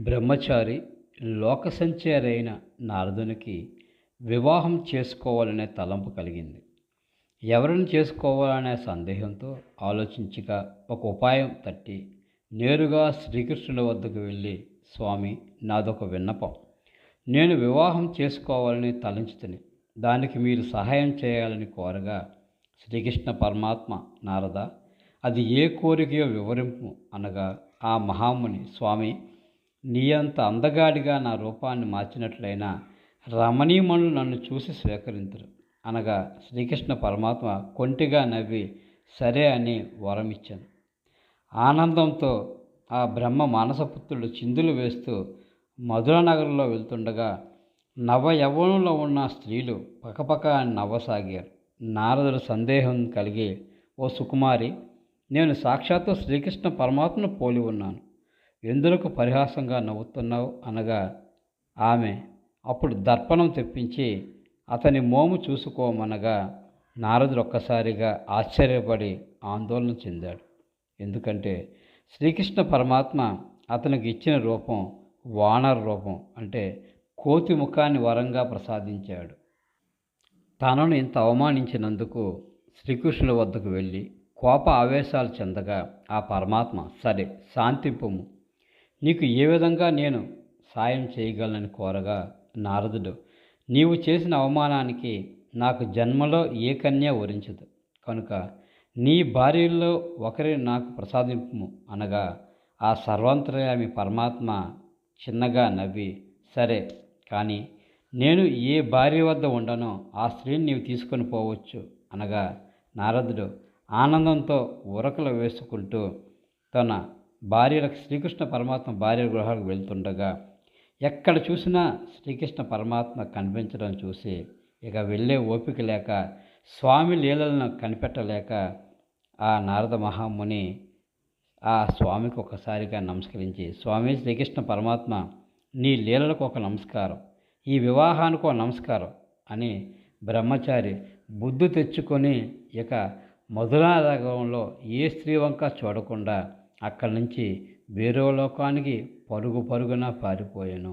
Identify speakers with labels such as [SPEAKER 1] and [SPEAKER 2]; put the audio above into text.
[SPEAKER 1] బ్రహ్మచారి లోక సంచారి అయిన నారదునికి వివాహం చేసుకోవాలనే తలంపు కలిగింది. ఎవరిని చేసుకోవాలనే సందేహంతో ఆలోచించగా ఒక ఉపాయం తట్టి నేరుగా శ్రీకృష్ణుడి వద్దకు వెళ్ళి, స్వామి, నాదొక విన్నపం. నేను వివాహం చేసుకోవాలని తలంచుతుని, దానికి మీరు సహాయం చేయాలని కోరగా, శ్రీకృష్ణ పరమాత్మ, నారద, అది ఏ కోరికయో వివరింపు అనగా, ఆ మహాముని, స్వామి, నీ అంత అందగాడిగా నా రూపాన్ని మార్చినట్లయినా రమణీమణులు నన్ను చూసి స్వీకరించరు అనగా, శ్రీకృష్ణ పరమాత్మ కొంటిగా నవ్వి సరే అని వరమిచ్చాను. ఆనందంతో ఆ బ్రహ్మ మానసపుత్రుడు చిందులు వేస్తూ మధుర నగరంలో వెళ్తుండగా నవ యవ్వనంలో ఉన్న స్త్రీలు పకపక నవ్వసాగారు. నారదుడు సందేహం కలిగి, ఓ సుకుమారి, నేను సాక్షాత్తు శ్రీకృష్ణ పరమాత్మను పోలి ఉన్నాను, ఎందులకు పరిహాసంగా నవ్వుతున్నావు అనగా, ఆమె అప్పుడు దర్పణం తెప్పించి అతని మోము చూసుకోమనగా, నారదుడు ఒక్కసారిగా ఆశ్చర్యపడి ఆందోళన చెందాడు. ఎందుకంటే శ్రీకృష్ణ పరమాత్మ అతనికి ఇచ్చిన రూపం వానర రూపం, అంటే కోతి ముఖాన్ని వరంగా ప్రసాదించాడు. తనను ఇంత అవమానించినందుకు శ్రీకృష్ణుడి వద్దకు వెళ్ళి కోప ఆవేశాలు చెందగా, ఆ పరమాత్మ, సరే శాంతింపుము, నీకు ఏ విధంగా నేను సాయం చేయగలనని కోరగా, నారదుడు, నీవు చేసిన అవమానానికి నాకు జన్మలో ఏ కన్య వరించదు, కనుక నీ భార్యల్లో ఒకరిని నాకు ప్రసాదింపుము అనగా, ఆ సర్వాంతర్యామి పరమాత్మ చిన్నగా నవ్వి, సరే, కానీ నేను ఏ భార్య వద్ద ఉండనో ఆ స్త్రీని నీవు తీసుకొని పోవచ్చు అనగా, నారదుడు ఆనందంతో ఉరకలు వేసుకుంటూ తన భార్యలకు శ్రీకృష్ణ పరమాత్మ భార్య గృహాలకు వెళ్తుండగా, ఎక్కడ చూసినా శ్రీకృష్ణ పరమాత్మ కనిపించడం చూసి ఇక వెళ్ళే ఓపిక లేక, స్వామి లీలలను కనిపెట్టలేక, ఆ నారద మహాముని ఆ స్వామికి ఒకసారిగా నమస్కరించి, స్వామి శ్రీకృష్ణ పరమాత్మ, నీ లీలలకు ఒక నమస్కారం, ఈ వివాహానికి ఒక నమస్కారం అని బ్రహ్మచారి బుద్ధి తెచ్చుకొని ఇక మధురానగరంలో ఏ స్త్రీ వంక చూడకుండా అక్కడి నుంచి వేరే లోకానికి పరుగు పరుగున పారిపోయాను.